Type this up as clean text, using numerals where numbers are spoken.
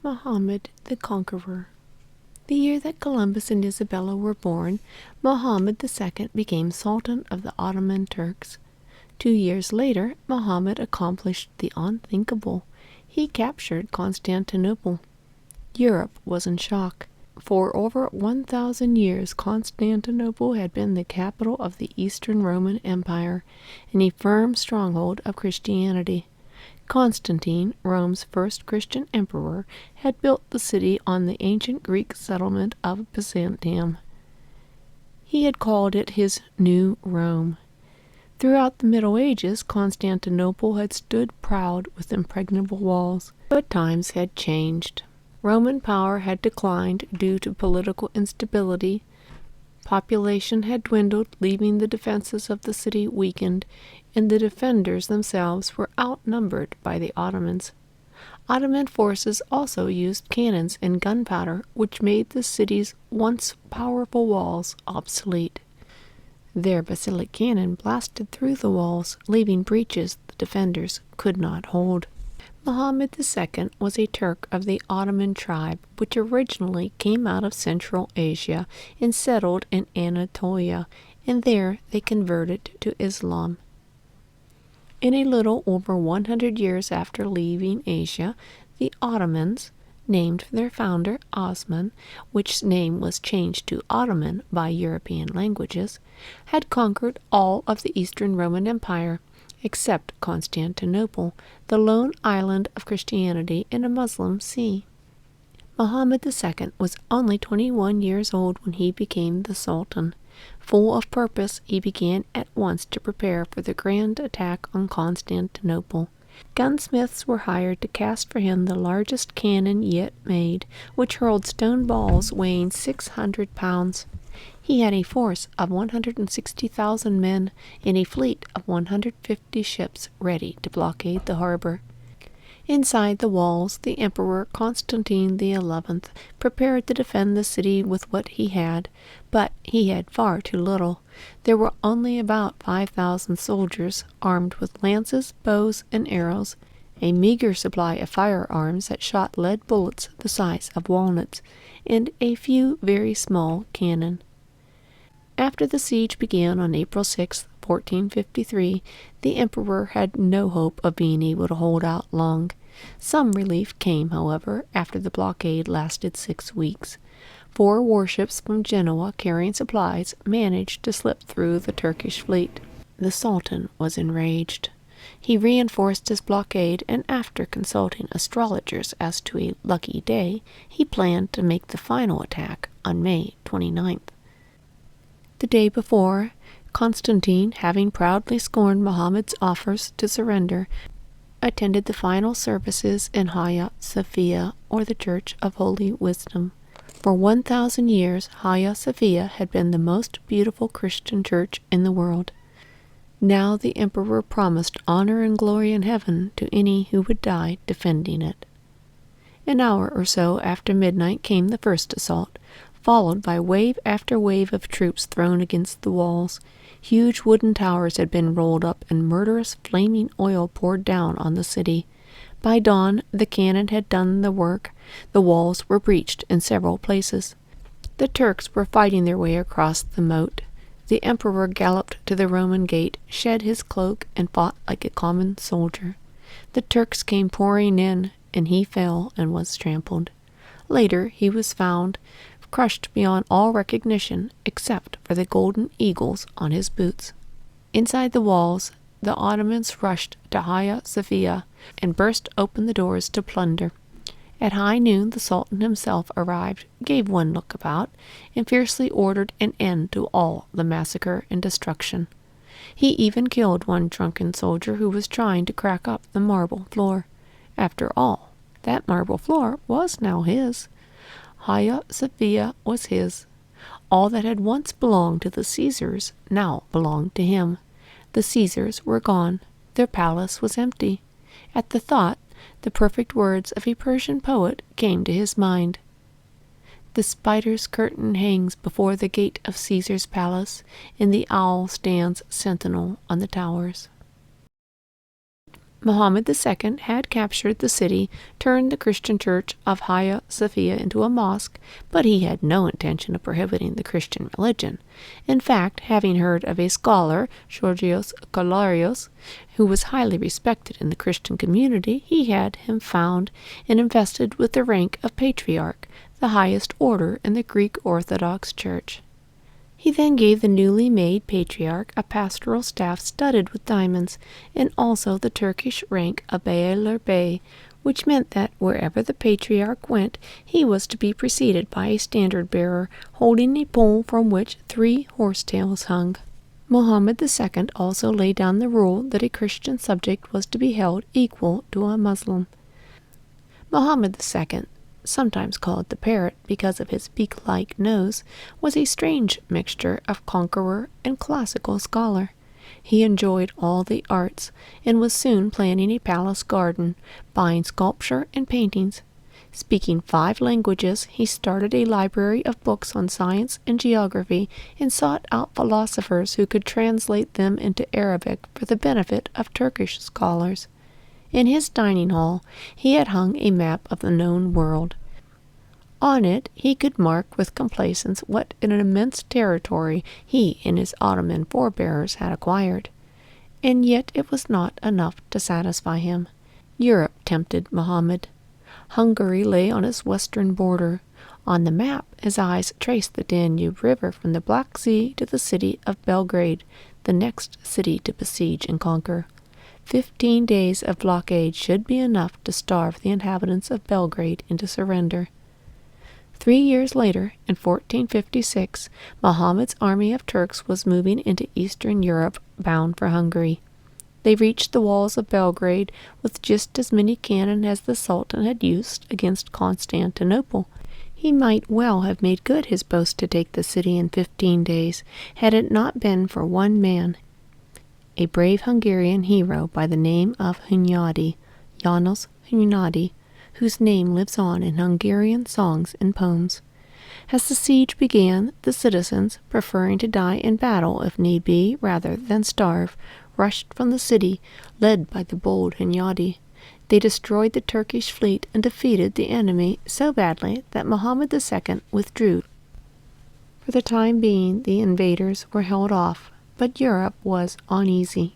Mohammed the Conqueror. The year that Columbus and Isabella were born, Mohammed II became Sultan of the Ottoman Turks. 2 years later, Mohammed accomplished the unthinkable. He captured Constantinople. Europe was in shock. For over 1,000 years, Constantinople had been the capital of the Eastern Roman Empire and a firm stronghold of Christianity. Constantine, Rome's first Christian emperor, had built the city on the ancient Greek settlement of Byzantium. He had called it his New Rome. Throughout the Middle Ages, Constantinople had stood proud with impregnable walls, but times had changed. Roman power had declined due to political instability. Population had dwindled, leaving the defenses of the city weakened, and the defenders themselves were outnumbered by the Ottomans. Ottoman forces also used cannons and gunpowder, which made the city's once powerful walls obsolete. Their basilic cannon blasted through the walls, leaving breaches the defenders could not hold. Mehmet II was a Turk of the Ottoman tribe, which originally came out of Central Asia and settled in Anatolia, and there they converted to Islam. In a little over 100 years after leaving Asia, the Ottomans, named for their founder Osman, which name was changed to Ottoman by European languages, had conquered all of the Eastern Roman Empire, except Constantinople, the lone island of Christianity in a Muslim sea. Mohammed II was only 21 years old when he became the Sultan. Full of purpose, he began at once to prepare for the grand attack on Constantinople. Gunsmiths were hired to cast for him the largest cannon yet made, which hurled stone balls weighing 600 pounds. He had a force of 160,000 men and a fleet of 150 ships ready to blockade the harbor. Inside the walls, the Emperor Constantine XI prepared to defend the city with what he had, but he had far too little. There were only about 5,000 soldiers, armed with lances, bows, and arrows, a meager supply of firearms that shot lead bullets the size of walnuts, and a few very small cannon. After the siege began on April 6, 1453, the emperor had no hope of being able to hold out long. Some relief came, however, after the blockade lasted 6 weeks. 4 warships from Genoa carrying supplies managed to slip through the Turkish fleet. The Sultan was enraged. He reinforced his blockade, and after consulting astrologers as to a lucky day, he planned to make the final attack on May 29th. The day before, Constantine, having proudly scorned Muhammad's offers to surrender, attended the final services in Hagia Sophia, or the Church of Holy Wisdom. For 1,000 years, Hagia Sophia had been the most beautiful Christian church in the world. Now the emperor promised honor and glory in heaven to any who would die defending it. An hour or so after midnight came the first assault, followed by wave after wave of troops thrown against the walls. Huge wooden towers had been rolled up and murderous flaming oil poured down on the city. By dawn, the cannon had done the work. The walls were breached in several places. The Turks were fighting their way across the moat. The emperor galloped to the Roman gate, shed his cloak, and fought like a common soldier. The Turks came pouring in, and he fell and was trampled. Later he was found, crushed beyond all recognition except for the golden eagles on his boots. Inside the walls, the Ottomans rushed to Hagia Sophia and burst open the doors to plunder. At high noon the Sultan himself arrived, gave one look about, and fiercely ordered an end to all the massacre and destruction. He even killed one drunken soldier who was trying to crack up the marble floor. After all, that marble floor was now his. Hagia Sophia was his. All that had once belonged to the Caesars now belonged to him. The Caesars were gone. Their palace was empty. At the thought, the perfect words of a Persian poet came to his mind. The spider's curtain hangs before the gate of Caesar's palace, and the owl stands sentinel on the towers. Muhammad II had captured the city, turned the Christian church of Hagia Sophia into a mosque, but he had no intention of prohibiting the Christian religion. In fact, having heard of a scholar, Georgios Kalarios, who was highly respected in the Christian community, he had him found and invested with the rank of patriarch, the highest order in the Greek Orthodox Church. He then gave the newly made patriarch a pastoral staff studded with diamonds, and also the Turkish rank of Beyler Bey, which meant that wherever the patriarch went, he was to be preceded by a standard-bearer, holding a pole from which 3 horsetails hung. Muhammad II also laid down the rule that a Christian subject was to be held equal to a Muslim. Muhammad II, sometimes called the parrot because of his beak-like nose, was a strange mixture of conqueror and classical scholar. He enjoyed all the arts, and was soon planning a palace garden, buying sculpture and paintings. Speaking 5 languages, he started a library of books on science and geography, and sought out philosophers who could translate them into Arabic for the benefit of Turkish scholars. In his dining hall he had hung a map of the known world. On it he could mark with complacence what an immense territory he and his Ottoman forebears had acquired. And yet it was not enough to satisfy him. Europe tempted Muhammad. Hungary lay on its western border. On the map his eyes traced the Danube River from the Black Sea to the city of Belgrade, the next city to besiege and conquer. 15 days of blockade should be enough to starve the inhabitants of Belgrade into surrender. 3 years later, in 1456, Muhammad's army of Turks was moving into Eastern Europe, bound for Hungary. They reached the walls of Belgrade with just as many cannon as the Sultan had used against Constantinople. He might well have made good his boast to take the city in 15 days, had it not been for one man, a brave Hungarian hero by the name of Hunyadi, János Hunyadi, whose name lives on in Hungarian songs and poems. As the siege began, the citizens, preferring to die in battle if need be rather than starve, rushed from the city, led by the bold Hunyadi. They destroyed the Turkish fleet and defeated the enemy so badly that Muhammad II withdrew. For the time being, the invaders were held off, but Europe was uneasy.